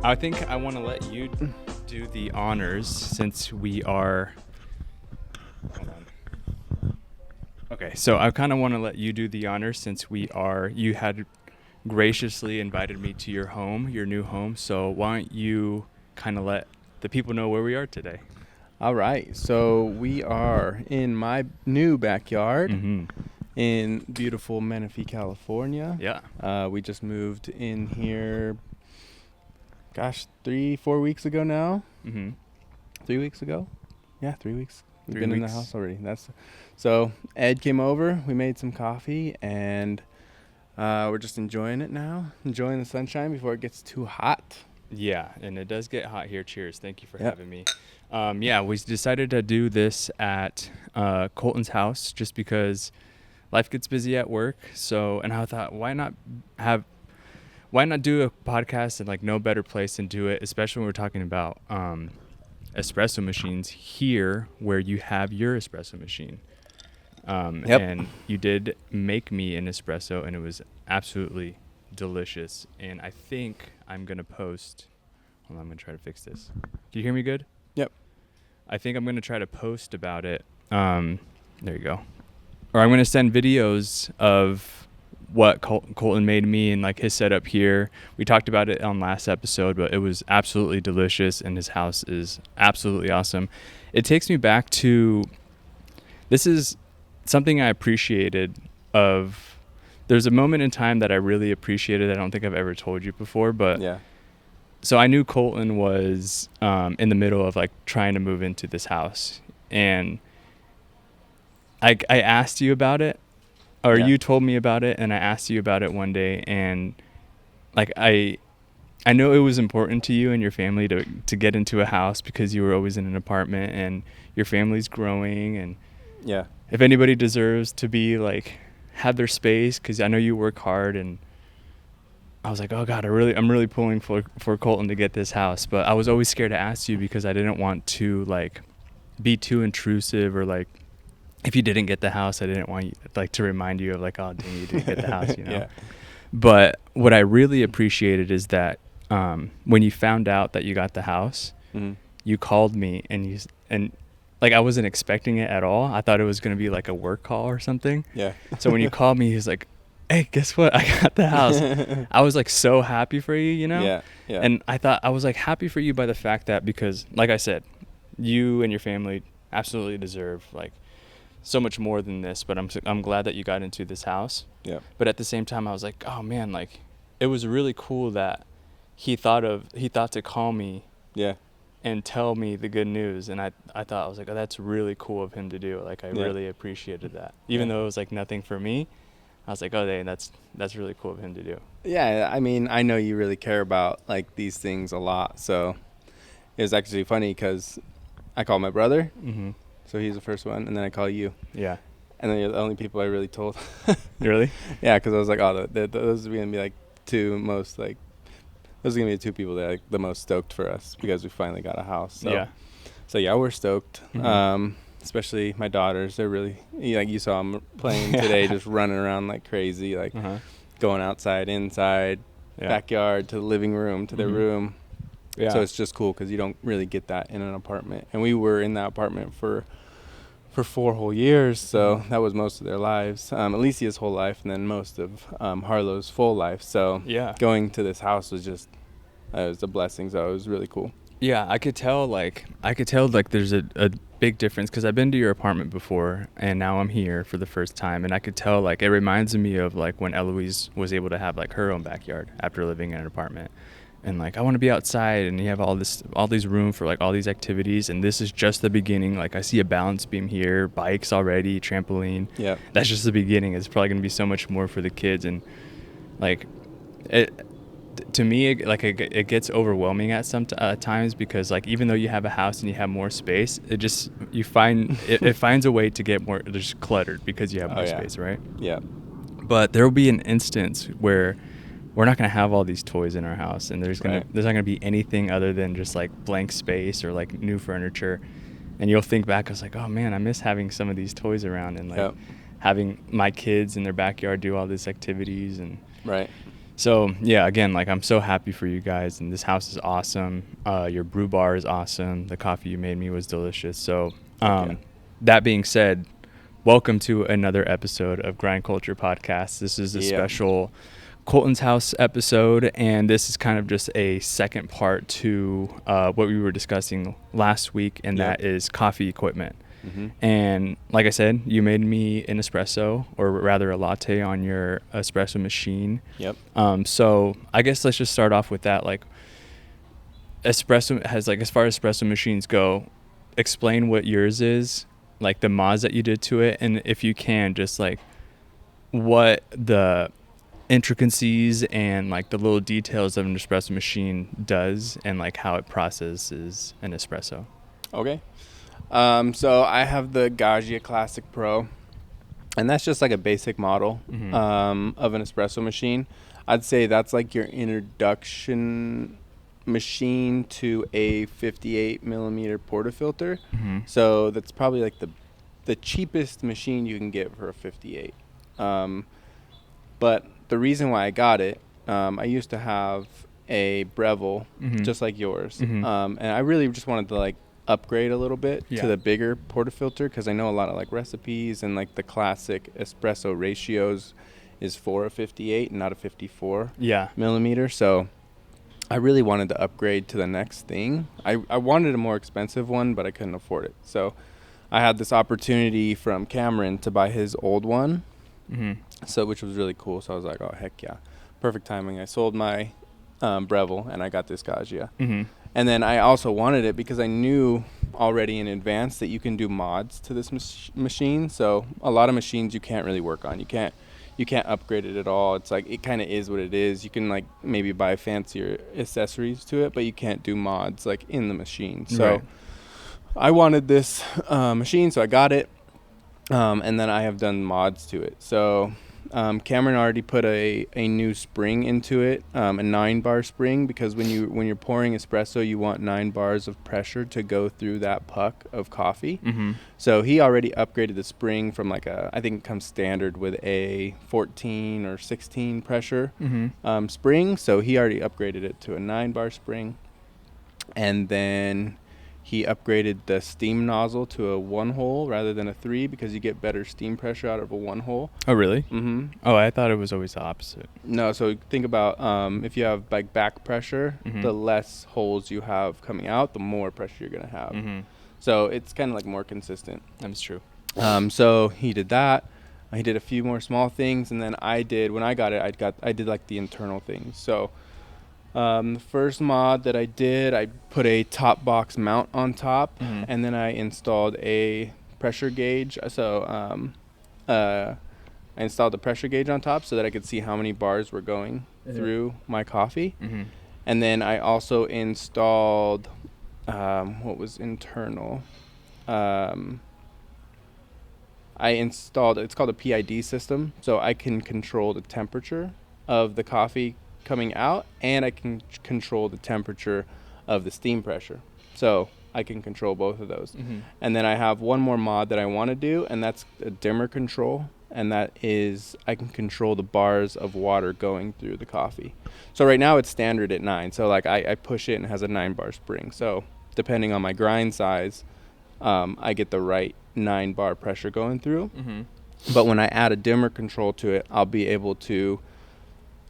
I think I want to let you do the honors since we are. Hold on. Okay, so I kind of want to let you do the honors since we are. You had graciously invited me to your home, your new home. So why don't you kind of let the people know where we are today? All right, so we are in my new backyard in beautiful Menifee, California. Yeah. We just moved in here, 3-4 weeks ago now. 3 weeks ago? Yeah, 3 weeks. We've been in the house already. So Ed came over, we made some coffee, and we're just enjoying it now, enjoying the sunshine before it gets too hot. Yeah, and it does get hot here. Cheers. Thank you for having me. We decided to do this at Colton's house just because life gets busy at work. So, and I thought, why not do a podcast in like no better place than do it, especially when we're talking about espresso machines here where you have your espresso machine. And you did make me an espresso, and it was absolutely delicious. And I think I'm going to post. Hold on, I'm going to try to fix this. Do you hear me good? Yep. I think I'm going to try to post about it. There you go. Or I'm going to send videos of what Colton made me and like his setup here. We talked about it on last episode, but it was absolutely delicious, and his house is absolutely awesome. It takes me back to, this is something I appreciated of, there's a moment in time that I really appreciated. I don't think I've ever told you before, but yeah. So I knew Colton was in the middle of like trying to move into this house, and I asked you about it, or you told me about it, and I asked you about it one day, and like I know it was important to you and your family to get into a house because you were always in an apartment and your family's growing, and if anybody deserves to be like have their space, because I know you work hard. And I was like, oh God, I'm really pulling for Colton to get this house. But I was always scared to ask you because I didn't want to like be too intrusive, or like if you didn't get the house, I didn't want you like to remind you of like, oh dang, you didn't get the house, you know? Yeah. But what I really appreciated is that when you found out that you got the house, you called me and like I wasn't expecting it at all. I thought it was going to be like a work call or something. Yeah. So when you called me, he was like, hey, guess what? I got the house. I was like so happy for you, you know? Yeah. Yeah. And I was like happy for you by the fact that, because like I said, you and your family absolutely deserve like so much more than this, but I'm glad that you got into this house. Yeah. But at the same time, I was like, oh man, like it was really cool that he thought to call me. Yeah. And tell me the good news. And I thought, I was like, oh, that's really cool of him to do. Like I really appreciated that. Even though it was like nothing for me, I was like, oh, dang, that's really cool of him to do. Yeah, I mean, I know you really care about like these things a lot. So it was actually funny because I called my brother, so he's the first one, and then I call you. Yeah. And then you're the only people I really told. Really? Yeah, because I was like, oh, those are gonna be like two most like. Those are going to be the two people that are like the most stoked for us because we finally got a house. So yeah, we're stoked. Especially my daughters. They're really, like you saw them playing today, just running around like crazy, like going outside, inside, backyard, to the living room, to their room. Yeah. So it's just cool because you don't really get that in an apartment. And we were in that apartment for 4 whole years, so that was most of their lives. Alicia's whole life, and then most of Harlow's full life. So going to this house was just it was a blessing. So it was really cool. Yeah, I could tell like there's a big difference because I've been to your apartment before, and now I'm here for the first time, and I could tell like it reminds me of like when Eloise was able to have like her own backyard after living in an apartment. And like I want to be outside, and you have all these room for like all these activities, and this is just the beginning. Like I see a balance beam here, bikes already, trampoline. Yeah, that's just the beginning. It's probably going to be so much more for the kids, and like it to me it gets overwhelming at some times because like even though you have a house and you have more space, it just you find it finds a way to get more just cluttered because you have more space, right? Yeah. But there will be an instance where we're not going to have all these toys in our house, and there's not going to be anything other than just like blank space or like new furniture. And you'll think back, I was like, oh man, I miss having some of these toys around, and like having my kids in their backyard do all these activities. And So yeah, again, like I'm so happy for you guys, and this house is awesome. Your brew bar is awesome. The coffee you made me was delicious. So that being said, welcome to another episode of Grind Culture Podcast. This is a special Colton's House episode, and this is kind of just a second part to what we were discussing last week, and that is coffee equipment. Mm-hmm. And like I said, you made me an espresso, or rather a latte on your espresso machine. Yep. So I guess let's just start off with that. Like, espresso has, like, as far as espresso machines go, explain what yours is, like the mods that you did to it, and if you can, just like what the intricacies and like the little details of an espresso machine does, and like how it processes an espresso. Okay. So I have the Gaggia Classic Pro, and that's just like a basic model of an espresso machine. I'd say that's like your introduction machine to a 58 millimeter portafilter. So that's probably like the cheapest machine you can get for a 58. But the reason why I got it, I used to have a Breville just like yours, and I really just wanted to like upgrade a little bit to the bigger portafilter, because I know a lot of like recipes and like the classic espresso ratios is for a 58 and not a 54 millimeter. So I really wanted to upgrade to the next thing. I wanted a more expensive one, but I couldn't afford it. So I had this opportunity from Cameron to buy his old one, so which was really cool. So I was like, oh, heck yeah. Perfect timing. I sold my Breville, and I got this Gaggia. And then I also wanted it because I knew already in advance that you can do mods to this machine. So a lot of machines you can't really work on. You can't upgrade it at all. It's like, it kind of is what it is. You can like maybe buy fancier accessories to it, but you can't do mods like in the machine. So I wanted this machine, so I got it. And then I have done mods to it. So Cameron already put a new spring into it, a 9-bar spring, because when you're pouring espresso, you want 9 bars of pressure to go through that puck of coffee. So he already upgraded the spring from like I think it comes standard with a 14 or 16 pressure spring. So he already upgraded it to a 9-bar spring, and then he upgraded the steam nozzle to a 1-hole rather than a 3, because you get better steam pressure out of a 1-hole. Oh, really? Oh, I thought it was always the opposite. No, so think about if you have like back pressure, the less holes you have coming out, the more pressure you're going to have. So it's kind of like more consistent. That's true. So he did that. He did a few more small things, and then when I got it, I did like the internal things. So the first mod that I did, I put a top box mount on top, and then I installed a pressure gauge. So I installed the pressure gauge on top so that I could see how many bars were going through my coffee. And then I also installed what was internal. I installed, it's called a PID system, so I can control the temperature of the coffee coming out, and I can control the temperature of the steam pressure. So I can control both of those. And then I have one more mod that I want to do, and that's a dimmer control, and that is I can control the bars of water going through the coffee. So right now it's standard at 9. So like I push it and it has a 9-bar spring. So depending on my grind size, I get the right 9-bar pressure going through. But when I add a dimmer control to it, I'll be able to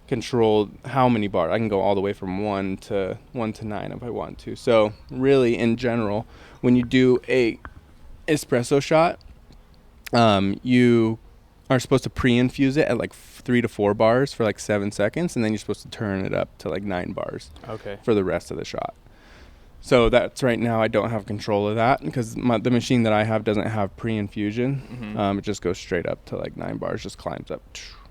control how many bars. I can go all the way from 1 to 9 if I want to. So really, in general, when you do a espresso shot, you are supposed to pre-infuse it at like 3 to 4 bars for like 7 seconds, and then you're supposed to turn it up to like 9 bars for the rest of the shot. So that's right now I don't have control of that, because the machine that I have doesn't have pre-infusion. It just goes straight up to like 9 bars, just climbs up.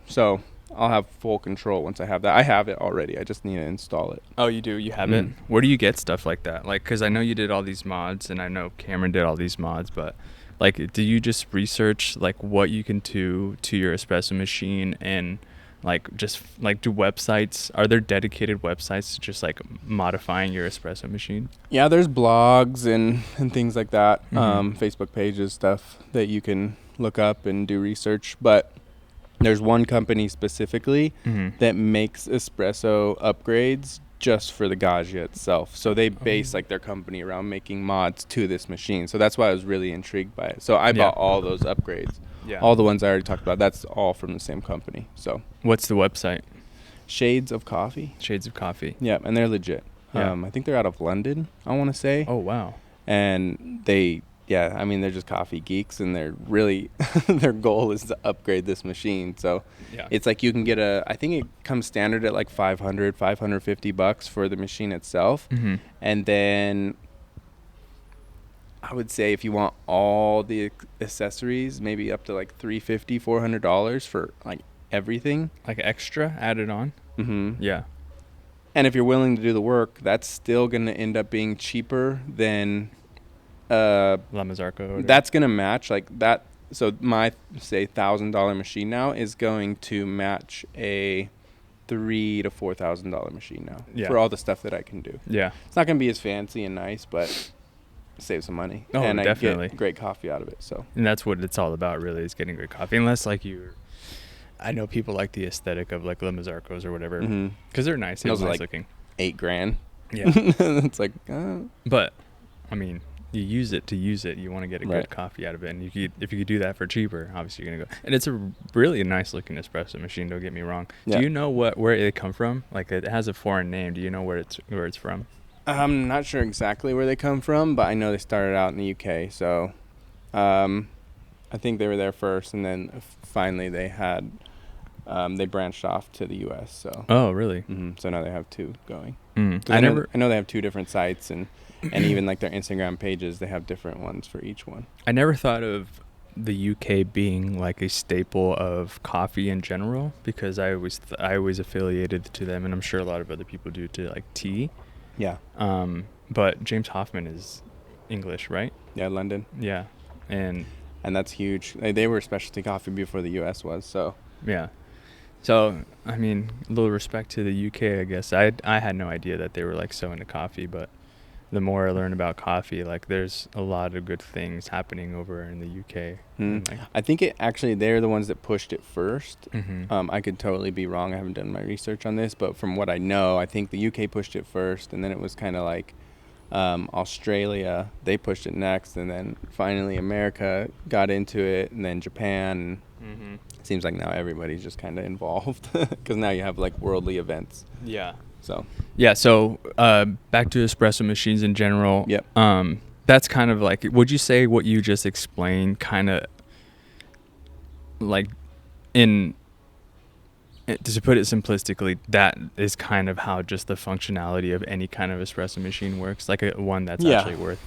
So I'll have full control once I have that. I have it already. I just need to install it. Oh, you do? You have it? Where do you get stuff like that? Like, because I know you did all these mods, and I know Cameron did all these mods, but like, do you just research like what you can do to your espresso machine, and like just like do websites? Are there dedicated websites to just like modifying your espresso machine? Yeah, there's blogs and things like that, Facebook pages, stuff that you can look up and do research. But There's one company specifically Mm-hmm. that makes espresso upgrades just for the Gaggia itself. So they base like their company around making mods to this machine. So that's why I was really intrigued by it. So I bought all those upgrades. Yeah. All the ones I already talked about, that's all from the same company. So What's the website? Shades of Coffee. Shades of Coffee. Yeah, and they're legit. Yeah. I think they're out of London, I want to say. Oh, wow. And they're just coffee geeks, and they're really, their goal is to upgrade this machine. So it's like you can get I think it comes standard at like $550 for the machine itself. Mm-hmm. And then I would say if you want all the accessories, maybe up to like $350-$400 for like everything. Like extra added on? Mm-hmm. Yeah. And if you're willing to do the work, that's still going to end up being cheaper than La Marzocco. That's going to match like that. So my, say, $1,000 machine now is going to match a $3,000 to $4,000 machine now for all the stuff that I can do. Yeah. It's not going to be as fancy and nice, but save some money. Oh, and definitely. I get great coffee out of it. So. And that's what it's all about, really, is getting great coffee. Unless, like, I know people like the aesthetic of, like, La Marzocco's or whatever. Because they're nice. They're nice looking. $8,000. Yeah. It's like, But, I mean, you use it to use it. You want to get a good coffee out of it. And if you could do that for cheaper, obviously you're going to go. And it's a really nice looking espresso machine, don't get me wrong. Yeah. Do you know where it come from? Like, it has a foreign name. Do you know where it's from? I'm not sure exactly where they come from, but I know they started out in the UK. So I think they were there first, and then finally they had they branched off to the US. So. Oh, really? Mm-hmm. So now they have two going. I know they have two different sites, and even like their Instagram pages, they have different ones for each one. I never thought of the UK being like a staple of coffee in general, because I always affiliated to them, and I'm sure a lot of other people do, to like tea. Yeah. But James Hoffman is English, right? Yeah, London. Yeah. And that's huge. They were specialty coffee before the US was, so. Yeah. So, I mean, a little respect to the UK, I guess. I had no idea that they were like so into coffee, but the more I learn about coffee, like there's a lot of good things happening over in the UK. Like, I think they're the ones that pushed it first. I could totally be wrong. I haven't done my research on this, but from what I know, I think the UK pushed it first, and then it was kind of like Australia, they pushed it next, and then finally America got into it, and then Japan. It seems like now everybody's just kind of involved, because now you have like worldly events. Yeah. So back to espresso machines in general. Yep. That's kind of like, would you say what you just explained kind of like, to put it simplistically, that is kind of how just the functionality of any kind of espresso machine works, like one that's actually worth.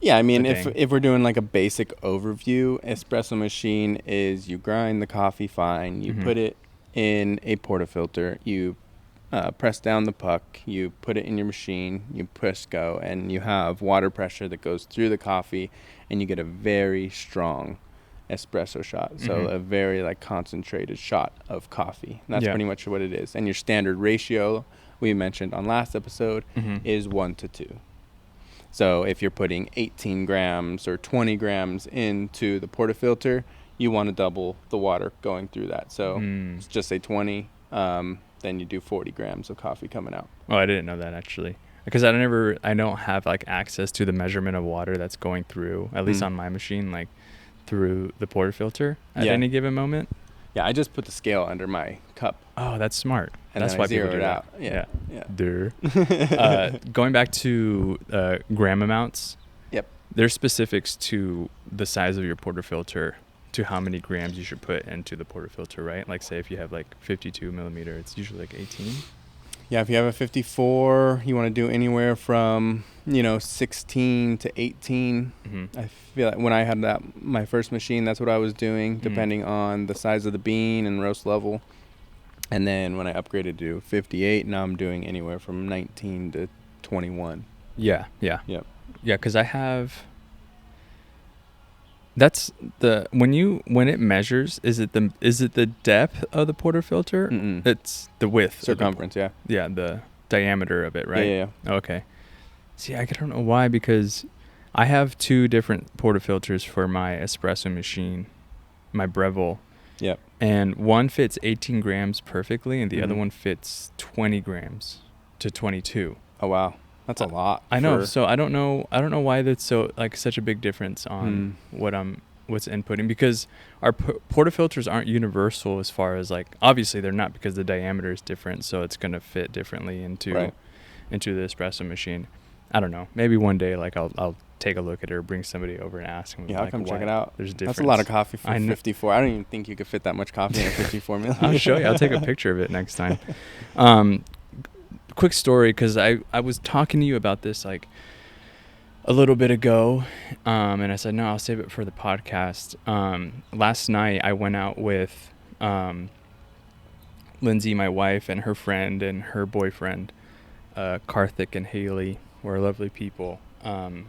Yeah, I mean, if we're doing like a basic overview, espresso machine is you grind the coffee fine, you put it in a portafilter, you press down the puck, you put it in your machine, you press go, and you have water pressure that goes through the coffee, and you get a very strong espresso shot. So a very like concentrated shot of coffee. And that's pretty much what it is. And your standard ratio, we mentioned on last episode, is 1-2. So if you're putting 18 grams or 20 grams into the portafilter, you want to double the water going through that. So let's just say 20. Then you do 40 grams of coffee coming out. Oh, I didn't know that actually, because I don't have like access to the measurement of water that's going through, at least on my machine, like through the portafilter at any given moment. Yeah, I just put the scale under my cup. Oh, that's smart. And that's why people do it out. Yeah. Going back to gram amounts. Yep. There's specifics to the size of your portafilter, to how many grams you should put into the portafilter, right? Like, say if you have like 52 millimeter, it's usually like 18. Yeah, if you have a 54, you want to do anywhere from 16 to 18. I feel like when I had my first machine, that's what I was doing, depending on the size of the bean and roast level. And then when I upgraded to 58, now I'm doing anywhere from 19 to 21. Yeah. Yep. Yeah, because I have. That's when it measures, is it the depth of the portafilter? It's the width, circumference. Yeah, the diameter of it, right? Yeah. Okay. See, I don't know why, because I have two different portafilters for my espresso machine, my Breville. Yep. and one fits 18 grams perfectly, and the other Mhm. one fits 20 grams to 22. Oh wow, that's a lot. I know. So I don't know why that's so like such a big difference on what's inputting, because our portafilters aren't universal as far as like, obviously they're not, because the diameter is different, so it's going to fit differently into the espresso machine. I don't know. Maybe one day like I'll take a look at it or bring somebody over and ask them. Yeah, I'll like, come check it out. There's a difference. That's a lot of coffee for 54. I don't even think you could fit that much coffee in a 54 milliliter. I'll show you. I'll take a picture of it next time. Quick story, because I was talking to you about this like a little bit ago, and I said, no, I'll save it for the podcast. Last night I went out with Lindsay, my wife, and her friend and her boyfriend, Karthik and Haley, were lovely people. And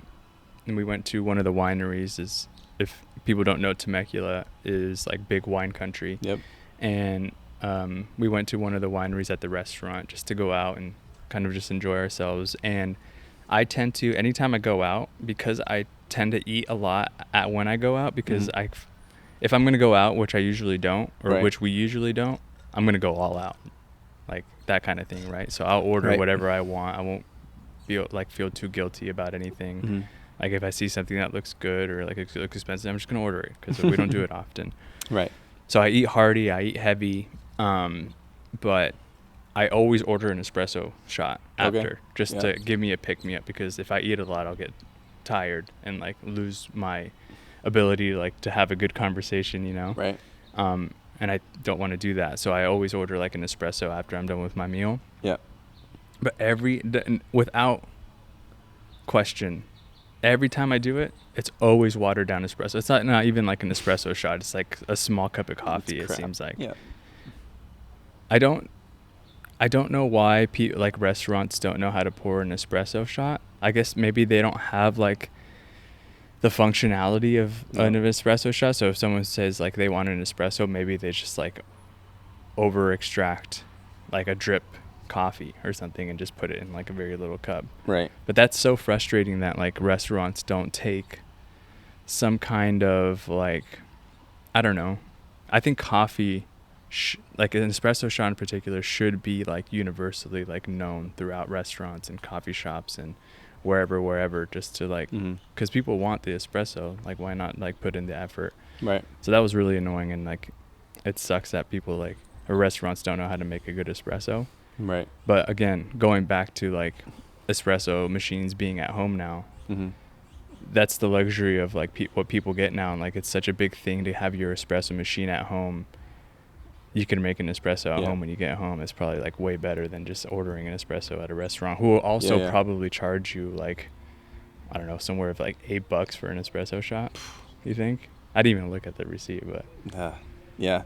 we went to one of the wineries. If people don't know, Temecula is like big wine country. Yep. And we went to one of the wineries at the restaurant just to go out and kind of just enjoy ourselves. And I tend to, anytime I go out, because I tend to eat a lot when I go out, because if I'm going to go out, which I usually don't, or which we usually don't, I'm going to go all out, like that kind of thing, right? So I'll order whatever I want. I won't feel too guilty about anything. Like if I see something that looks good or like it looks expensive, I'm just going to order it, because we don't do it often. Right. So I eat hearty, I eat heavy, but I always order an espresso shot after, just to give me a pick-me-up, because if I eat a lot, I'll get tired and like lose my ability like to have a good conversation, you know? Right. And I don't want to do that. So I always order like an espresso after I'm done with my meal. Yeah. But without question, every time I do it, it's always watered down espresso. It's not even like an espresso shot. It's like a small cup of coffee. It seems like. Yeah. I don't know why like restaurants don't know how to pour an espresso shot. I guess maybe they don't have like the functionality of an espresso shot. So if someone says like they want an espresso, maybe they just like over extract like a drip coffee or something and just put it in like a very little cup. Right. But that's so frustrating that like restaurants don't take some kind of like, I don't know. I think coffee, like an espresso shot in particular, should be like universally like known throughout restaurants and coffee shops and wherever, just to like, because people want the espresso, like why not like put in the effort. Right. So that was really annoying, and like it sucks that people like, or restaurants don't know how to make a good espresso. Right. But again, going back to like espresso machines being at home now, that's the luxury of like what people get now, and like it's such a big thing to have your espresso machine at home. You can make an espresso at home when you get home. It's probably like way better than just ordering an espresso at a restaurant, who will also probably charge you like, I don't know, somewhere of like $8 for an espresso shot. You think? I didn't even look at the receipt, but yeah.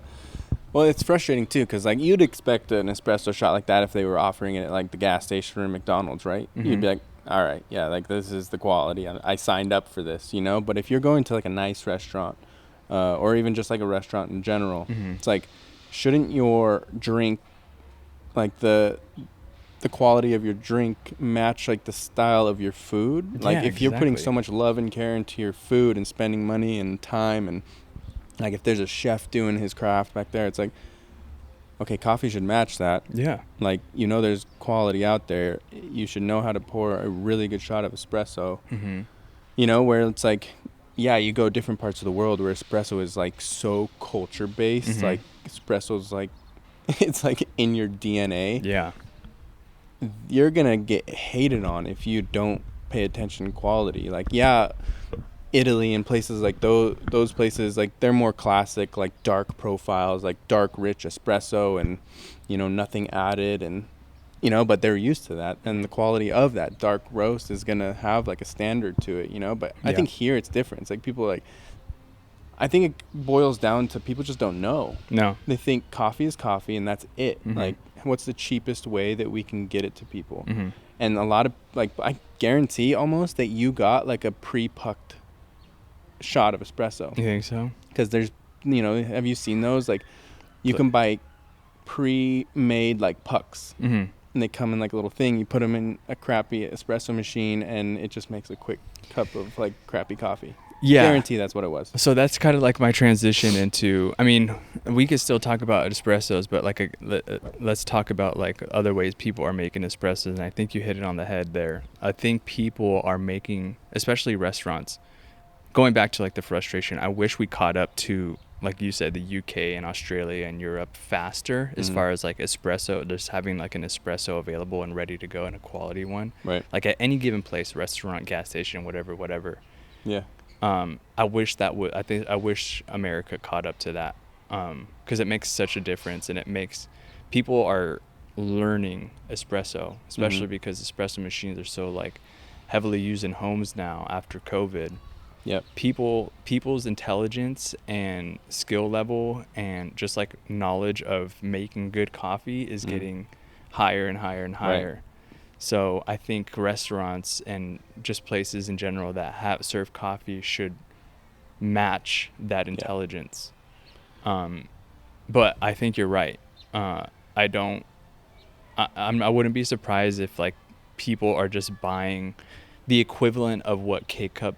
Well, it's frustrating too, because like you'd expect an espresso shot like that if they were offering it at like the gas station or McDonald's, right? You'd be like, all right, yeah, like this is the quality. I signed up for this, you know. But if you're going to like a nice restaurant, or even just like a restaurant in general, it's like, shouldn't your drink, like the quality of your drink, match like the style of your food? Like if you're putting so much love and care into your food and spending money and time, and like if there's a chef doing his craft back there, it's like, okay, coffee should match that. Yeah. Like, you know, there's quality out there. You should know how to pour a really good shot of espresso. You know, where it's like, yeah, you go different parts of the world where espresso is like so culture based. Like espresso's like, it's like in your DNA. Yeah. You're gonna get hated on if you don't pay attention to quality. Like, yeah, Italy and places like those places, like they're more classic, like dark profiles, like dark rich espresso, and you know, nothing added, and you know, but they're used to that, and the quality of that dark roast is gonna have like a standard to it, you know. But I think here it's different. It's like people like, I think it boils down to people just don't know. No. They think coffee is coffee and that's it. Like, what's the cheapest way that we can get it to people? And a lot of, like, I guarantee almost that you got like a pre-pucked shot of espresso. You think so? Because there's, you know, have you seen those? Like, you can buy pre-made like pucks. And they come in like a little thing. You put them in a crappy espresso machine, and it just makes a quick cup of like crappy coffee. Yeah. Guarantee that's what it was. So that's kind of like my transition into, I mean, we could still talk about espressos, but like let's talk about like other ways people are making espressos. And I think you hit it on the head there. I think people are making, especially restaurants, going back to like the frustration, I wish we caught up to, like you said, the UK and Australia and Europe faster as far as like espresso, just having like an espresso available and ready to go and a quality one. Right. Like at any given place, restaurant, gas station, whatever. Yeah. I wish I wish America caught up to that, because it makes such a difference, and it makes people are learning espresso, especially because espresso machines are so like heavily used in homes now after COVID. Yep. People's intelligence and skill level and just like knowledge of making good coffee is getting higher and higher and higher. Right. So I think restaurants and just places in general that serve coffee should match that intelligence. But I think you're right. I wouldn't be surprised if like people are just buying the equivalent of what K-cup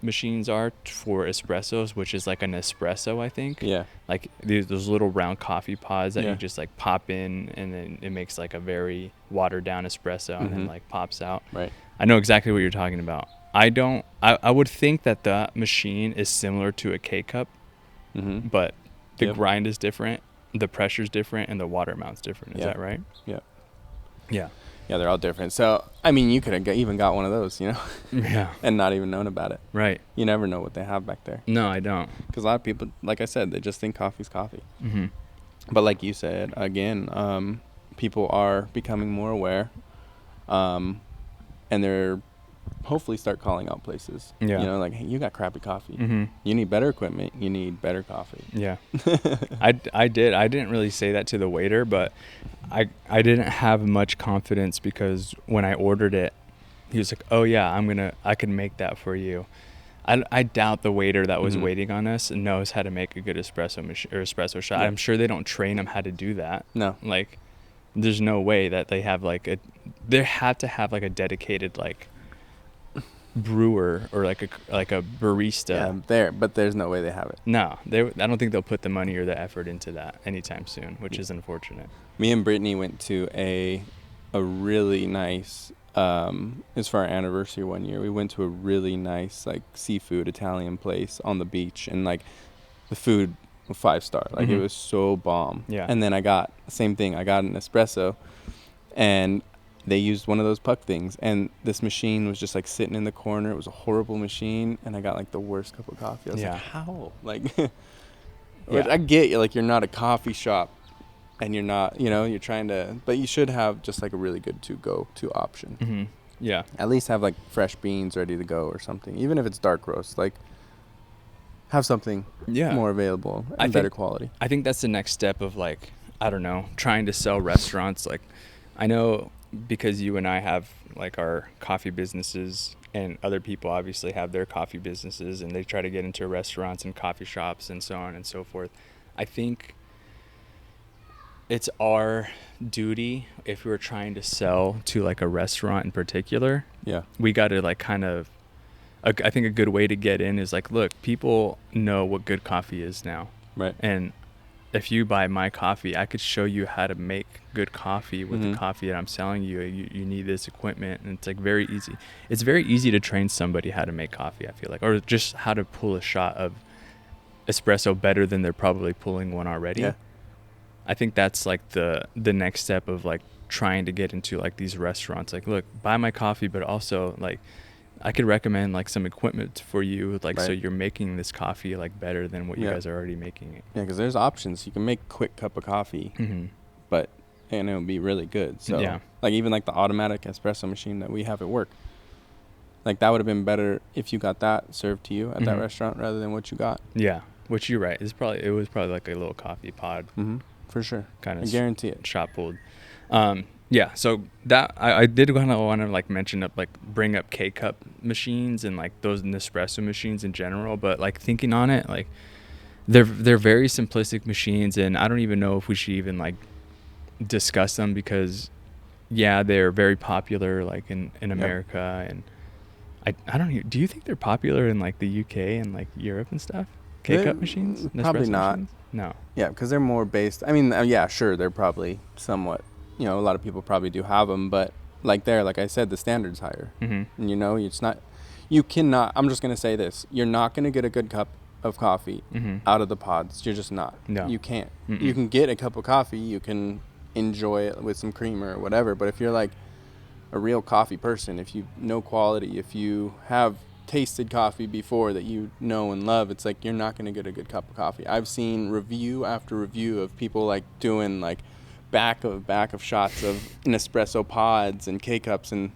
machines are for espressos, which is like an espresso, I think. Yeah. Like those little round coffee pods that you just like pop in, and then it makes like a very watered down espresso and then like pops out. Right. I know exactly what you're talking about. I would think that the machine is similar to a K-cup, but the grind is different, the pressure's different, and the water amount's different. Is that right? Yeah. Yeah. Yeah, they're all different. So, I mean, you could have even got one of those, you know? Yeah. And not even known about it. Right. You never know what they have back there. No, I don't. Because a lot of people, like I said, they just think coffee's coffee. But like you said, again, people are becoming more aware. And they're hopefully start calling out places. Yeah. You know, like, hey, you got crappy coffee. You need better equipment. You need better coffee. Yeah. I didn't really say that to the waiter, but I didn't have much confidence because when I ordered it, he was like, oh yeah, I can make that for you. I doubt the waiter that was waiting on us knows how to make a good espresso machine or espresso shot. Yeah. I'm sure they don't train them how to do that. No. Like, there's no way that they have they have to have like a dedicated like brewer or like a barista. Yeah, but there's no way they have it. No, I don't think they'll put the money or the effort into that anytime soon, which is unfortunate. Me and Brittany went to a really nice, it's for our anniversary one year. We went to a really nice like seafood Italian place on the beach, and like the food was 5-star. Like it was so bomb. Yeah. And then I got the same thing. I got an espresso, and they used one of those puck things, and this machine was just like sitting in the corner. It was a horrible machine, and I got like the worst cup of coffee. I was like, how? Like, which I get, like, you're not a coffee shop, and you're not, you know, you're trying to, but you should have just like a really good to option. Yeah. At least have like fresh beans ready to go or something, even if it's dark roast. Like, have something more available and better quality. I think that's the next step of like, I don't know, trying to sell restaurants. Like, I know, because you and I have like our coffee businesses, and other people obviously have their coffee businesses, and they try to get into restaurants and coffee shops and so on and so forth. I think it's our duty, if we were trying to sell to like a restaurant in particular, we got to like kind of, I think a good way to get in is like, look, people know what good coffee is now. Right. And if you buy my coffee, I could show you how to make good coffee with the coffee that I'm selling you. You need this equipment, and it's like very easy. It's very easy to train somebody how to make coffee, I feel like, or just how to pull a shot of espresso better than they're probably pulling one already. Yeah. I think that's like the next step of like trying to get into like these restaurants. Like, look, buy my coffee, but also like I could recommend like some equipment for you, like, so you're making this coffee like better than what you guys are already making it. Yeah, because there's options. You can make a quick cup of coffee, but and it'll be really good. So like even like the automatic espresso machine that we have at work, like that would have been better if you got that served to you at that restaurant rather than what you got. Yeah, which you're right. It was probably like a little coffee pod. For sure. Kind of. I guarantee it. Shot pulled. Yeah, so that I did kind of want to like mention up, like bring up K-cup machines and like those Nespresso machines in general, but like thinking on it, like they're very simplistic machines, and I don't even know if we should even like discuss them, because they're very popular like in America, and I don't know. Do you think they're popular in like the UK and like Europe and stuff? K-cup machines? Probably Nespresso not. machines? No. Yeah, because they're more based. I mean, yeah, sure, they're probably somewhat. A lot of people probably do have them, but like I said, the standard's higher. Mm-hmm. And it's not. You cannot. I'm just gonna say this: you're not gonna get a good cup of coffee Mm-hmm. out of the pods. You're just not. No. You can't. Mm-mm. You can get a cup of coffee. You can enjoy it with some cream or whatever. But if you're like a real coffee person, if you know quality, if you have tasted coffee before that you know and love, it's like you're not going to get a good cup of coffee. I've seen review after review of people like doing like back of shots of Nespresso pods and K-cups, and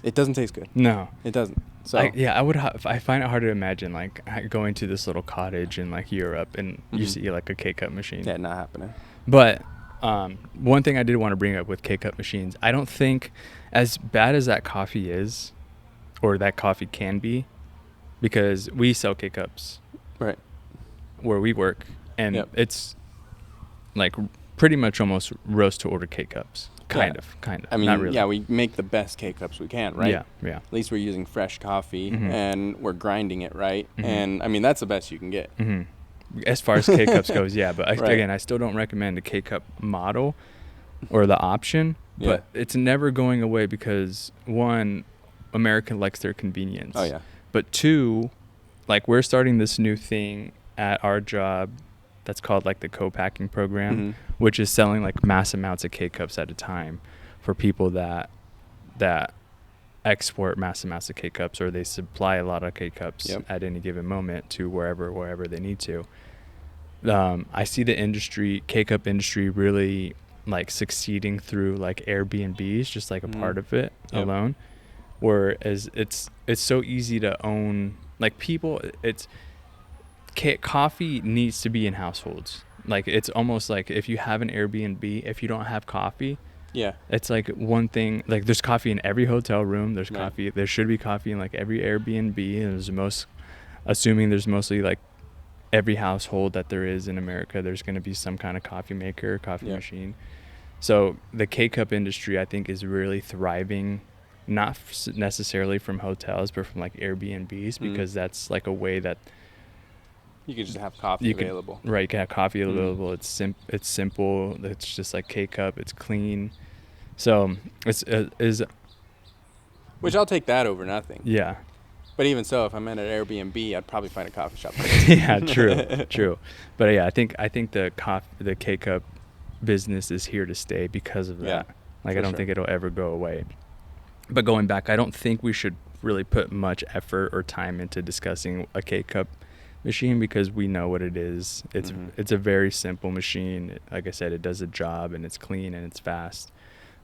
it doesn't taste good. No. It doesn't. So I find it hard to imagine like going to this little cottage in like Europe and you see like a K-cup machine. Yeah, not happening. But one thing I did want to bring up with K-cup machines, I don't think as bad as that coffee is, or that coffee can be, because we sell K-cups right where we work, and Yep. it's like pretty much almost roast to order K-cups. Kind of. I mean, not really. yeah, we make the best K-cups we can, right? Yeah. At least we're using fresh coffee Mhm. and we're grinding it, right? Mhm. And I mean, that's the best you can get. Mm-hmm. As far as K-cups goes, yeah. But Right. again, I still don't recommend the K-cup model or the option. Yeah. But it's never going away because, one, America likes their convenience. Oh, yeah. But two, like we're starting this new thing at our job that's called like the co-packing program, Mhm. which is selling like mass amounts of K-cups at a time for people that export mass amounts of K-cups, or they supply a lot of K-cups Yep. at any given moment to wherever they need to. I see the K-cup industry really like succeeding through like Airbnbs, just like a part of it Yep. alone. Whereas it's so easy to own, like people, coffee needs to be in households. Like it's almost like if you have an Airbnb, if you don't have coffee, Yeah. it's like one thing, like there's coffee in every hotel room. There's Right. coffee. There should be coffee in like every Airbnb. And assuming there's mostly like every household that there is in America, there's going to be some kind of coffee maker, coffee Yeah. machine. So the K-cup industry, I think, is really thriving, not necessarily from hotels, but from like Airbnbs, because that's like a way that You could just have coffee available. Right, you can have coffee Mm. available. It's simple. It's just like K-cup. It's clean. So it's Which I'll take that over nothing. yeah. But even so, if I'm at an Airbnb, I'd probably find a coffee shop. Yeah, true. But yeah, I think the K-cup business is here to stay because of that. Yeah, Like for I don't sure. think it'll ever go away. But going back, I don't think we should really put much effort or time into discussing a K-cup machine because we know what it is. It's a very simple machine. Like I said, it does a job and it's clean and it's fast.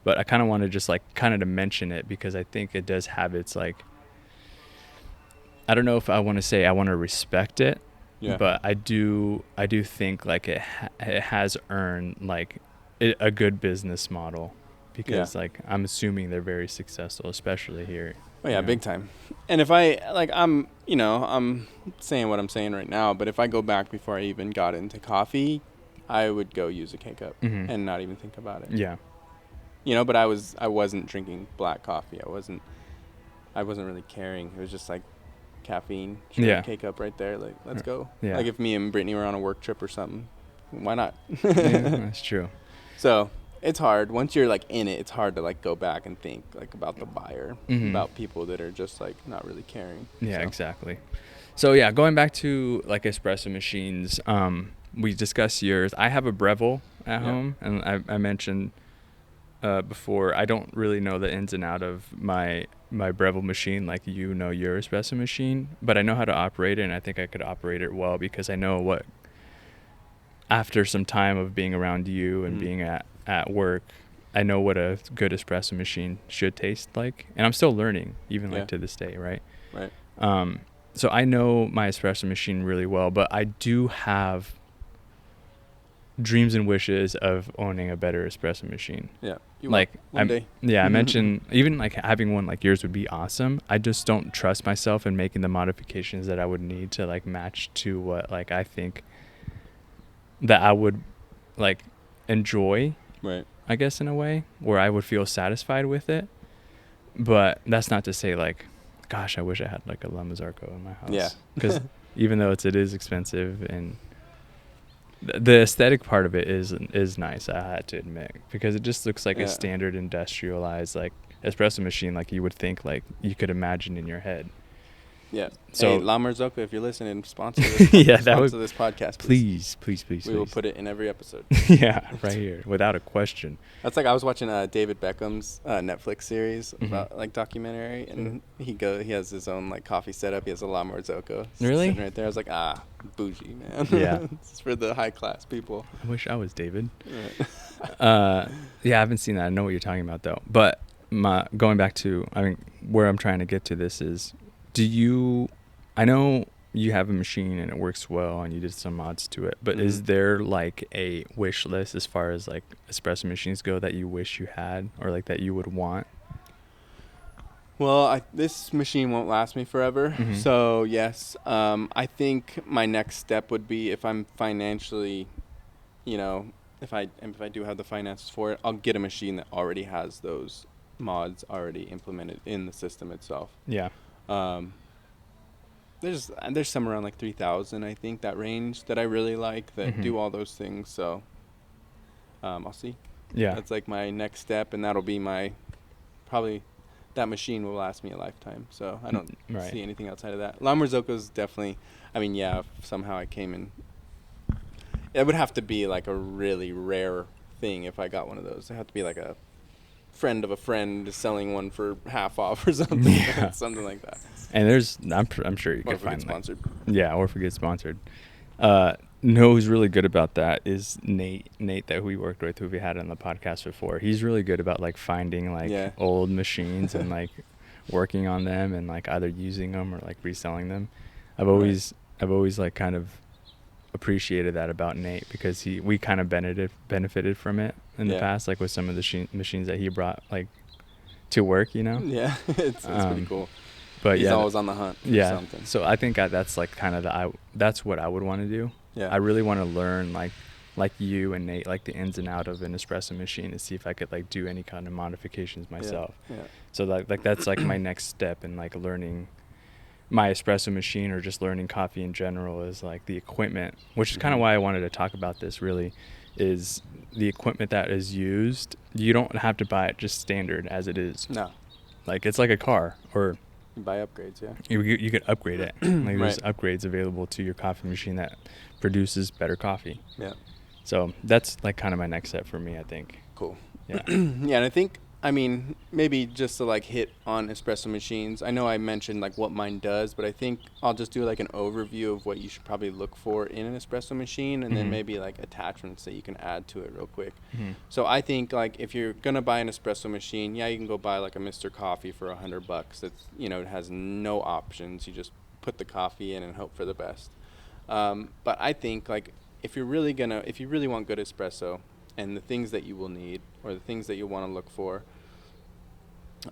But I kind of want to just like to mention it because I think it does have its like, I don't know if I want to say I want to respect it, Yeah. but I do think like it has earned like a good business model because like I'm assuming they're very successful, especially here. Oh yeah, you know? big time. And if I'm saying what I'm saying right now, but if I go back before I even got into coffee, I would go use a K-cup and not even think about it. Yeah. But I wasn't drinking black coffee. I wasn't really caring. It was just like caffeine, Yeah. K-cup right there. Like, let's go. Yeah. Like if me and Brittany were on a work trip or something, why not? Yeah, that's true. So it's hard. Once you're like in it, it's hard to like go back and think like about the buyer, about people that are just like not really caring. Yeah, So. exactly. So yeah, going back to like espresso machines, we discussed yours. I have a Breville at home, and I mentioned before, I don't really know the ins and out of my Breville machine like your espresso machine, but I know how to operate it, and I think I could operate it well because I know what, after some time of being around you and being at work, I know what a good espresso machine should taste like, and I'm still learning even like to this day, right? Right. So I know my espresso machine really well, but I do have dreams and wishes of owning a better espresso machine. Yeah. One day. Yeah, I mentioned even like having one like yours would be awesome. I just don't trust myself in making the modifications that I would need to like match to what like I think that I would like enjoy, Right. I guess, in a way where I would feel satisfied with it. But that's not to say like gosh, I wish I had like a La Marzocco in my house. Yeah. Because even though it is expensive, and the aesthetic part of it is nice, I had to admit, because it just looks like a standard industrialized like espresso machine, like you would think, like you could imagine in your head. Yeah. So, hey, La Marzocco, if you're listening, sponsor this, this podcast. Please. We will put it in every episode. Yeah, right here, without a question. That's like I was watching David Beckham's Netflix series about like documentary, and he has his own like coffee setup. He has a La Marzocco. Really? Sitting right there. I was like, bougie, man. Yeah. It's for the high class people. I wish I was David. Yeah, I haven't seen that. I know what you're talking about though. But going back to, where I'm trying to get to this is, I know you have a machine and it works well and you did some mods to it, but is there like a wish list as far as like espresso machines go that you wish you had, or like that you would want? Well, this machine won't last me forever. So yes, I think my next step would be, if I'm financially, if I do have the finances for it, I'll get a machine that already has those mods already implemented in the system itself. Yeah. There's some around like 3,000, I think, that range that I really like that do all those things. So I'll see. Yeah. That's like my next step, and that'll be probably that machine will last me a lifetime. So I don't see anything outside of that. La Marzocco's definitely, if somehow I came in, it would have to be like a really rare thing if I got one of those. It have to be like a friend of a friend selling one for half off or something. Yeah. Something like that. And I'm sure you could find sponsored. Yeah, or if we get sponsored. Who's really good about that is Nate that we worked with, who we had on the podcast before. He's really good about like finding like old machines and like working on them and like either using them or like reselling them. I've always like kind of appreciated that about Nate, because we kind of benefited from it in the past, like with some of the machines that he brought like to work, Yeah, it's pretty cool. But he's always on the hunt for something. So I think that's like kind of that's what I would want to do. Yeah. I really want to learn like you and Nate, like the ins and out of an espresso machine, to see if I could like do any kind of modifications myself. Yeah. So like that's like my next step in like learning my espresso machine, or just learning coffee in general, is like the equipment, which is kind of why I wanted to talk about this, really, is the equipment that is used. You don't have to buy it just standard as it is. No. Like it's like a car, or buy upgrades. Yeah, you could upgrade it. Like there's upgrades available to your coffee machine that produces better coffee. Yeah. So that's like kind of my next step for me, I think. Cool. Yeah. Yeah, and I think, maybe just to like hit on espresso machines, I know I mentioned like what mine does, but I think I'll just do like an overview of what you should probably look for in an espresso machine, and then maybe like attachments that you can add to it real quick. So I think like if you're gonna buy an espresso machine, you can go buy like a Mr. Coffee for $100. That's, it has no options. You just put the coffee in and hope for the best. But I think like if you really want good espresso, and the things that you will need, or the things that you want to look for,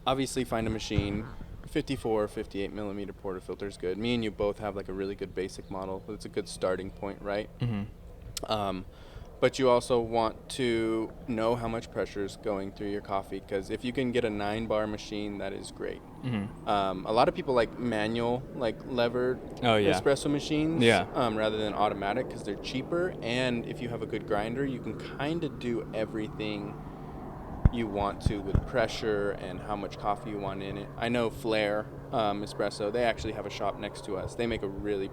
obviously find a machine. 54 or 58 millimeter portafilter is good. Me and you both have like a really good basic model. It's a good starting point, right? But you also want to know how much pressure is going through your coffee, because if you can get a 9-bar machine, that is great. A lot of people like manual, like levered espresso machines, rather than automatic, because they're cheaper. And if you have a good grinder, you can kind of do everything you want to with pressure and how much coffee you want in it. I know Flair Espresso, they actually have a shop next to us. They make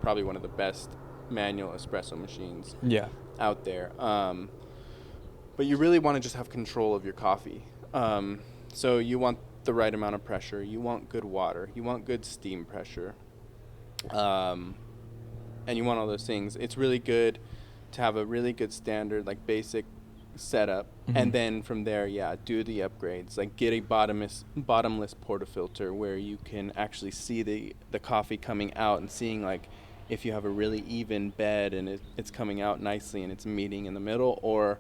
probably one of the best manual espresso machines out there. But you really want to just have control of your coffee. So you want the right amount of pressure. You want good water. You want good steam pressure. And you want all those things. It's really good to have a really good standard, like basic setup. And then from there, do the upgrades. Like get a bottomless portafilter where you can actually see the coffee coming out, and seeing like if you have a really even bed and it's coming out nicely and it's meeting in the middle, or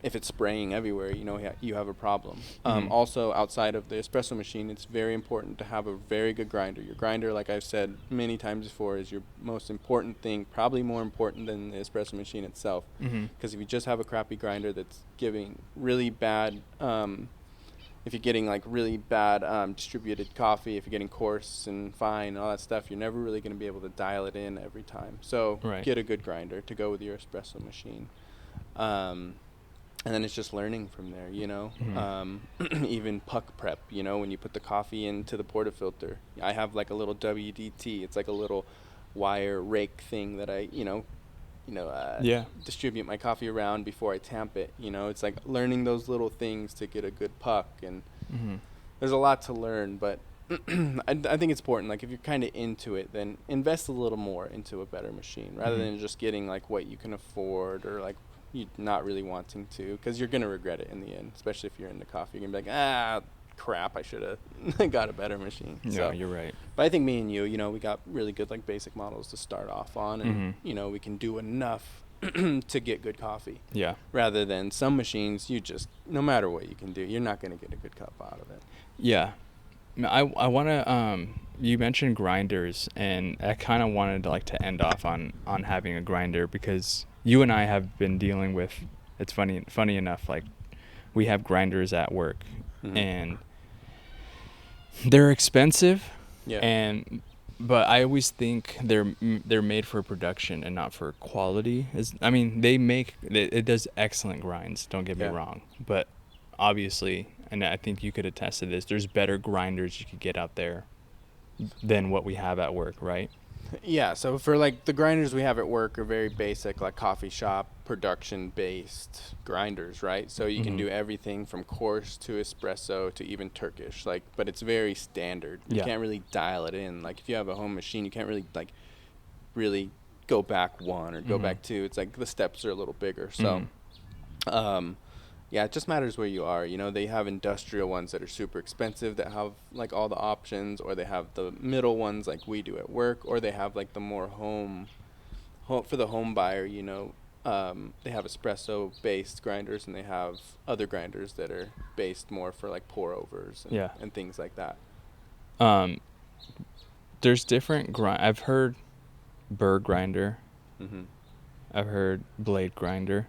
if it's spraying everywhere, you have a problem. Also, outside of the espresso machine, it's very important to have a very good grinder. Your grinder, like I've said many times before, is your most important thing, probably more important than the espresso machine itself. Because if you just have a crappy grinder that's giving really bad if you're getting like really bad distributed coffee, if you're getting coarse and fine, all that stuff, you're never really going to be able to dial it in every time. So Right. get a good grinder to go with your espresso machine. And then it's just learning from there, you know. Even puck prep, you know, when you put the coffee into the portafilter. I have like a little WDT. It's like a little wire rake thing that I, distribute my coffee around before I tamp it. You know, it's like learning those little things to get a good puck. And there's a lot to learn, but I think it's important. Like if you're kind of into it, then invest a little more into a better machine rather than just getting like what you can afford or like you not really wanting to, because you're going to regret it in the end, especially if you're into coffee. You're going to be like, crap, I should have got a better machine. No, So, you're right. but I think me and you know, we got really good like basic models to start off on, and you know, we can do enough to get good coffee. Yeah. Rather than some machines, you just, no matter what you can do, you're not going to get a good cup out of it. Yeah. I want to, you mentioned grinders, and I kind of wanted to like to end off on having a grinder, because you and I have been dealing with, it's funny enough, like we have grinders at work and they're expensive. Yeah. But I always think they're made for production and not for quality. I mean, it does excellent grinds, don't get me wrong, but obviously, and I think you could attest to this, there's better grinders you could get out there than what we have at work, right? Yeah, so for like the grinders we have at work are very basic, like coffee shop production based grinders, right? So you can do everything from coarse to espresso to even Turkish, like, but it's very standard. You can't really dial it in. Like if you have a home machine, you can't really go back one or go back two. It's like the steps are a little bigger. So yeah, it just matters where you are. You know, they have industrial ones that are super expensive that have like all the options, or they have the middle ones like we do at work, or they have like the more home for the home buyer, you know. They have espresso based grinders, and they have other grinders that are based more for like pour overs and things like that. There's different I've heard burr grinder. I've heard blade grinder.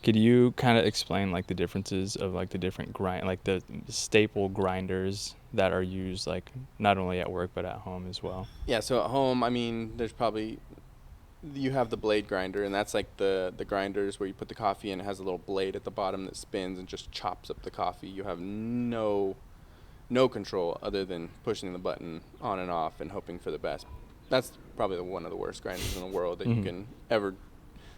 Could you kind of explain like the differences of like the different like the staple grinders that are used like not only at work but at home as well? Yeah, so at home, I mean, you have the blade grinder, and that's like the grinders where you put the coffee in. It has a little blade at the bottom that spins and just chops up the coffee. You have no control other than pushing the button on and off and hoping for the best. That's probably one of the worst grinders in the world that you can ever.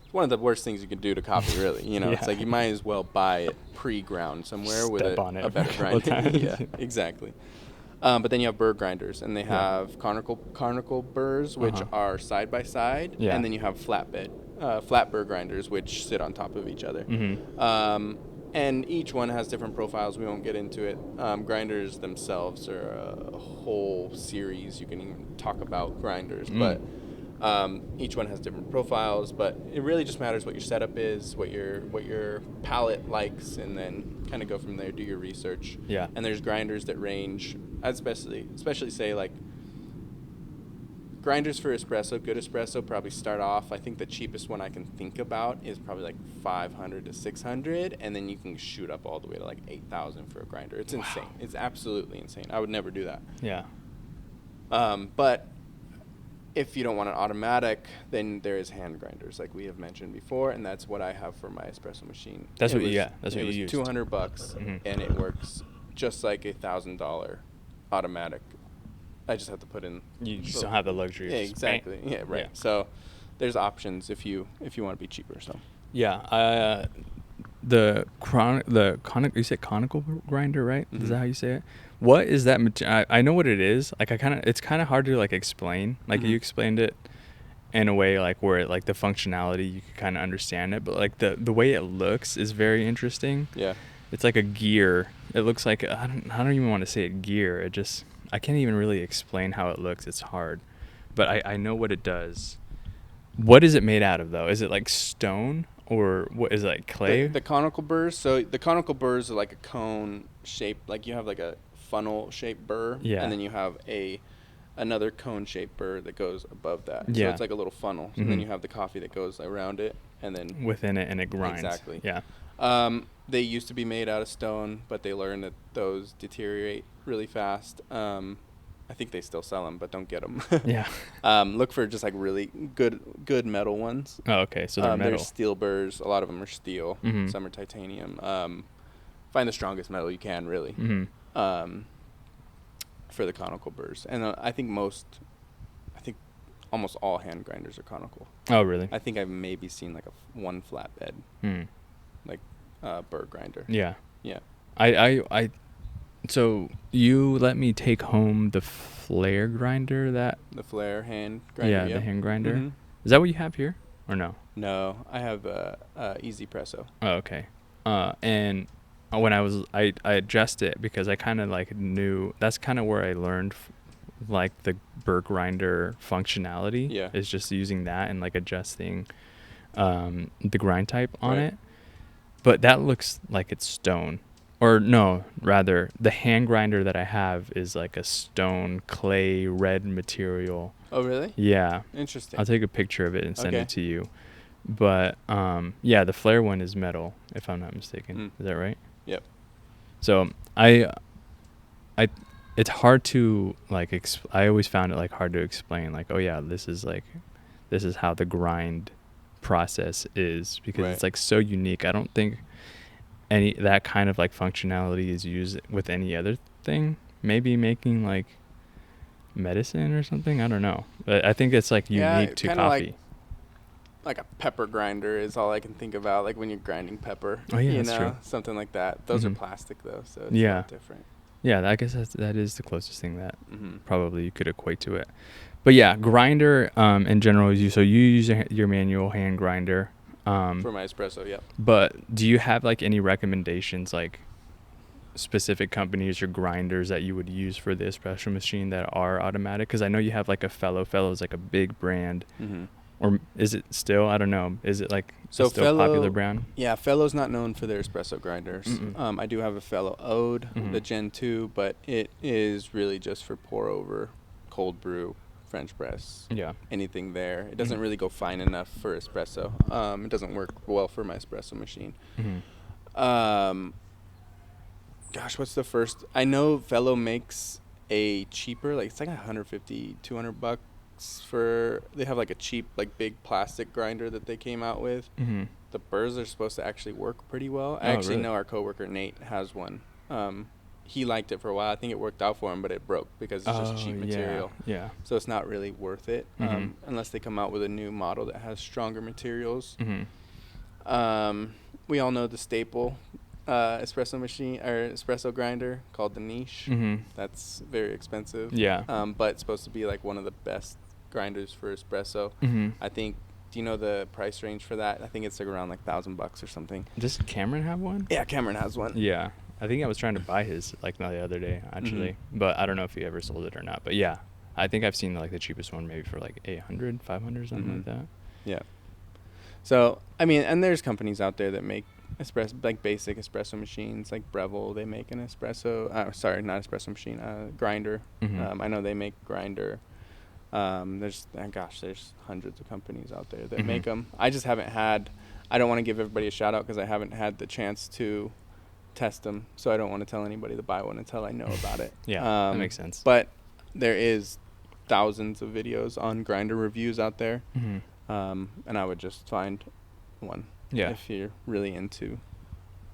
It's one of the worst things you can do to coffee, really. You know, it's like you might as well buy it pre-ground somewhere with a better grinder. Yeah, exactly. But then you have burr grinders, and they have conical burrs, which are side by side, and then you have flat burr grinders, which sit on top of each other. And each one has different profiles. We won't get into it. Grinders themselves are a whole series. You can even talk about grinders, but each one has different profiles. But it really just matters what your setup is, what your palate likes, and then kind of go from there. Do your research. Yeah. And there's grinders that range, especially say like grinders for espresso. Good espresso probably start off. I think the cheapest one I can think about is probably like $500 to $600, and then you can shoot up all the way to like $8,000 for a grinder. It's insane. It's absolutely insane. I would never do that. Yeah. But if you don't want an automatic, then there is hand grinders, like we have mentioned before, and that's what I have for my espresso machine. That's what you use. $200, and it works just like $1,000 automatic. I just have to put in. You just don't have the luxury. Yeah, exactly. Yeah, right. Yeah. So there's options if you want to be cheaper. So. Yeah. You said conical grinder, right? Is that how you say it? What is that? I know what it is. Like it's kind of hard to like explain. Like you explained it in a way like where like the functionality you can kind of understand it, but like the way it looks is very interesting. Yeah. It's like a gear. It looks like I don't even want to say it gear. I can't even really explain how it looks. It's hard, but I know what it does. What is it made out of though? Is it like stone? Or what is it, like clay? The conical burrs. So the conical burrs are like a cone shape. Like you have like a funnel shaped burr. Yeah. And then you have another cone shaped burr that goes above that. Yeah. So it's like a little funnel. And then you have the coffee that goes around it, and then within it, and it grinds. Exactly. Yeah. They used to be made out of stone, but they learned that those deteriorate really fast. I think they still sell them, but don't get them. Yeah. Look for just like really good metal ones. Oh, okay. So they're metal. There's steel burrs. A lot of them are steel. Mm-hmm. Some are titanium. Find the strongest metal you can, really. Mm-hmm. For the conical burrs, and I think almost all hand grinders are conical. Oh, really? I think I've maybe seen like one flatbed, like burr grinder. Yeah. Yeah. So you let me take home the flare grinder the flare hand grinder. Yeah, the hand grinder. Mm-hmm. Is that what you have here, or no? No, I have Easy Presso. Oh, okay. And when I adjust it because I kind of like knew that's kind of where I learned like the burr grinder functionality. Yeah. Is just using that and like adjusting the grind type on it. But that looks like it's stone. Or no, rather, the hand grinder that I have is like a stone clay red material. Oh, really? Yeah. Interesting. I'll take a picture of it and send it to you. But yeah, the flare one is metal, if I'm not mistaken. Is that right? Yep. So it's hard to like. I always found it like hard to explain. Like, oh yeah, this is how the grind process is, because it's like so unique. I don't think any that kind of like functionality is used with any other thing. Maybe making like medicine or something. I don't know, but I think it's like unique to coffee. Like a pepper grinder is all I can think about. Like when you're grinding pepper. Oh yeah, that's true. Something like that. Those are plastic though, so it's not different. Yeah, I guess that is the closest thing that probably you could equate to it. But yeah, grinder in general, you use your manual hand grinder. For my espresso, yeah. But do you have like any recommendations, like specific companies or grinders that you would use for the espresso machine that are automatic? Because I know you have like a Fellow. Fellow is like a big brand. Or is it still? I don't know. Is it like still a popular brand? Yeah, Fellow's not known for their espresso grinders. I do have a Fellow Ode, the Gen 2, but it is really just for pour over, cold brew, French press. Yeah. Anything there. It doesn't really go fine enough for espresso. It doesn't work well for my espresso machine. Gosh, what's the first? I know Fellow makes a cheaper, like it's like $150, $200 for. They have like a cheap, like big plastic grinder that they came out with. The burrs are supposed to actually work pretty well. I actually know our coworker Nate has one. He liked it for a while. I think it worked out for him, but it broke because it's just cheap material. Yeah. So it's not really worth it unless they come out with a new model that has stronger materials. We all know the staple espresso machine or espresso grinder called the Niche. That's very expensive. Yeah. But it's supposed to be like one of the best grinders for espresso. I think. Do you know the price range for that? I think it's like around like $1,000 or something. Does Cameron have one? Yeah, Cameron has one. Yeah. I think I was trying to buy his like the other day actually, but I don't know if he ever sold it or not. But yeah, I think I've seen like the cheapest one maybe for like 800, 500, something like that. Yeah. So I mean, and there's companies out there that make espresso, like basic espresso machines, like Breville. They make an espresso. Sorry, not espresso machine. Grinder. I know they make grinder. There's hundreds of companies out there that make them. I just haven't had. I don't want to give everybody a shout out because I haven't had the chance to test them, so I don't want to tell anybody to buy one until I know about it. Yeah, that makes sense. But there is thousands of videos on grinder reviews out there, and I would just find one. Yeah, if you're really into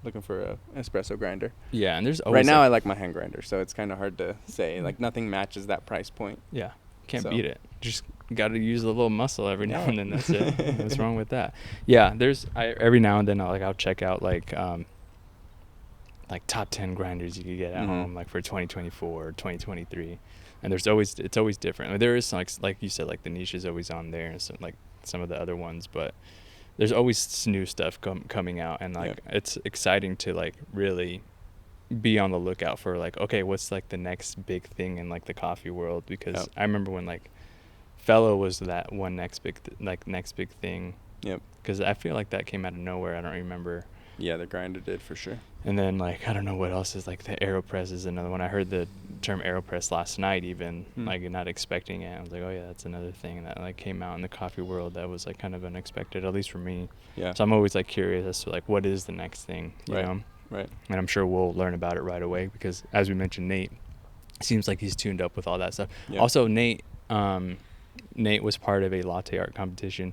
looking for a espresso grinder. Yeah, and there's always right now I like my hand grinder, so it's kind of hard to say. Like nothing matches that price point. Yeah, can't beat it. Just got to use a little muscle every now and then. That's it. What's wrong with that? Yeah, every now and then I'll check out like top 10 grinders you could get at home, like for 2024 or 2023, and it's always different. I mean, there is like you said, like the Niche is always on there, and some of the other ones, but there's always new stuff coming out, and like it's exciting to like really be on the lookout for like, okay, what's like the next big thing in like the coffee world, because I remember when like Fellow was that one next big thing. Yep. Because I feel like that came out of nowhere. I don't remember Yeah, the grinder did for sure. And then like I don't know what else is, like the AeroPress is another one. I heard the term AeroPress last night, even like not expecting it. I was like, oh yeah, that's another thing that like came out in the coffee world that was like kind of unexpected, at least for me. Yeah. So I'm always like curious as to like what is the next thing, you know? Right. And I'm sure we'll learn about it right away because, as we mentioned, Nate seems like he's tuned up with all that stuff. Yeah. Also, Nate was part of a latte art competition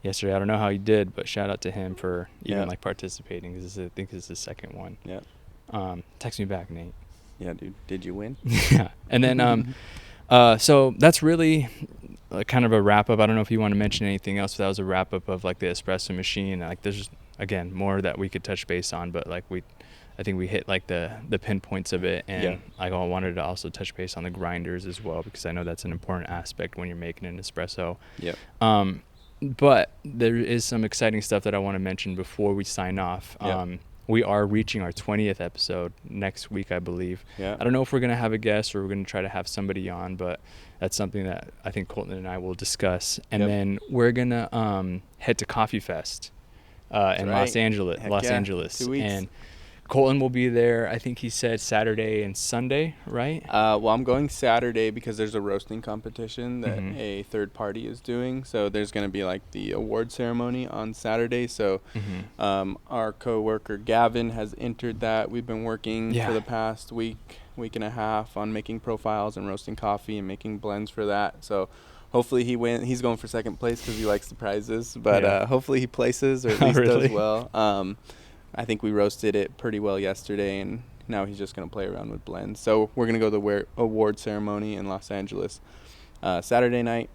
yesterday. I don't know how he did, but shout out to him for even like participating, because I think this is his second one. Yeah. Text me back, Nate. Yeah, dude. Did you win? Yeah. And then so that's really kind of a wrap up. I don't know if you want to mention anything else, but that was a wrap up of like the espresso machine. Like there's again more that we could touch base on, but like I think we hit like the pinpoints of it, and like I wanted to also touch base on the grinders as well, because I know that's an important aspect when you're making an espresso. Yeah. But there is some exciting stuff that I want to mention before we sign off. We are reaching our 20th episode next week, I believe. Yeah. I don't know if we're going to have a guest or we're going to try to have somebody on, but that's something that I think Colton and I will discuss. And then we're going to head to Coffee Fest in Los Angeles. 2 weeks. And Colton will be there, I think he said Saturday and Sunday, right? Well, I'm going Saturday because there's a roasting competition that a third party is doing. So there's going to be like the award ceremony on Saturday. So our coworker Gavin has entered that. We've been working for the past week and a half on making profiles and roasting coffee and making blends for that. So hopefully he wins. He's going for second place because he likes the prizes. But hopefully he places, or at least does well. I think we roasted it pretty well yesterday, and now he's just going to play around with blends. So we're going to go to the award ceremony in Los Angeles Saturday night.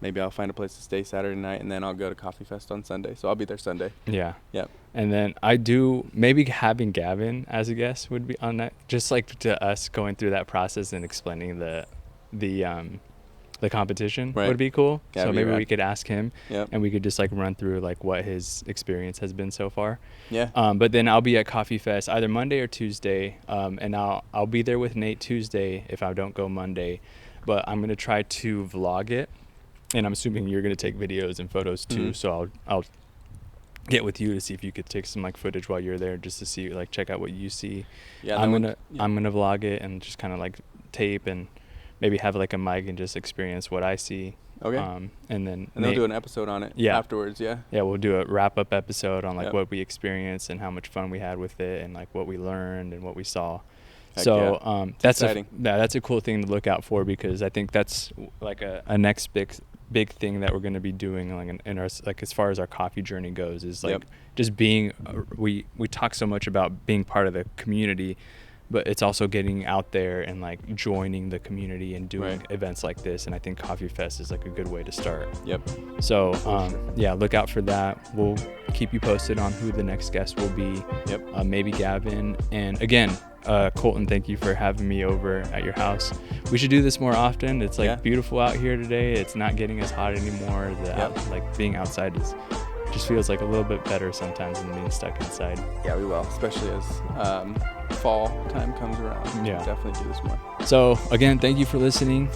Maybe I'll find a place to stay Saturday night, and then I'll go to Coffee Fest on Sunday. So I'll be there Sunday. Yeah. Yep. And then maybe having Gavin as a guest would be on that, just like to us going through that process and explaining the competition would be cool. Yeah, so maybe we could ask him, and we could just like run through like what his experience has been so far. Yeah. But then I'll be at Coffee Fest either Monday or Tuesday, and I'll be there with Nate Tuesday if I don't go Monday. But I'm gonna try to vlog it, and I'm assuming you're gonna take videos and photos too. So I'll get with you to see if you could take some like footage while you're there, just to see like check out what you see. Yeah. I'm gonna vlog it and just kind of like tape and maybe have like a mic and just experience what I see. Okay. And they'll do an episode on it afterwards, Yeah, we'll do a wrap-up episode on like what we experienced and how much fun we had with it and like what we learned and what we saw. That's exciting. That's a cool thing to look out for, because I think that's like a next big thing that we're going to be doing like in our, like as far as our coffee journey goes, is like just being we talk so much about being part of the community, but it's also getting out there and like joining the community and doing events like this. And I think Coffee Fest is like a good way to start. Yep. So look out for that. We'll keep you posted on who the next guest will be. Yep. Maybe Gavin. And again, Colton, thank you for having me over at your house. We should do this more often. It's like beautiful out here today. It's not getting as hot anymore. Like being outside just feels like a little bit better sometimes than being stuck inside. Yeah, we will, especially as fall time comes around. Yeah, we'll definitely do this more. So again, thank you for listening.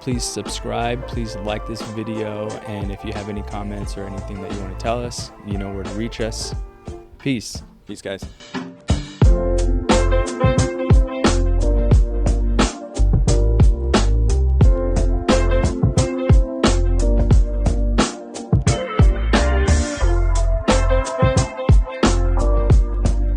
Please subscribe, please like this video, and if you have any comments or anything that you want to tell us, you know where to reach us. Peace Guys.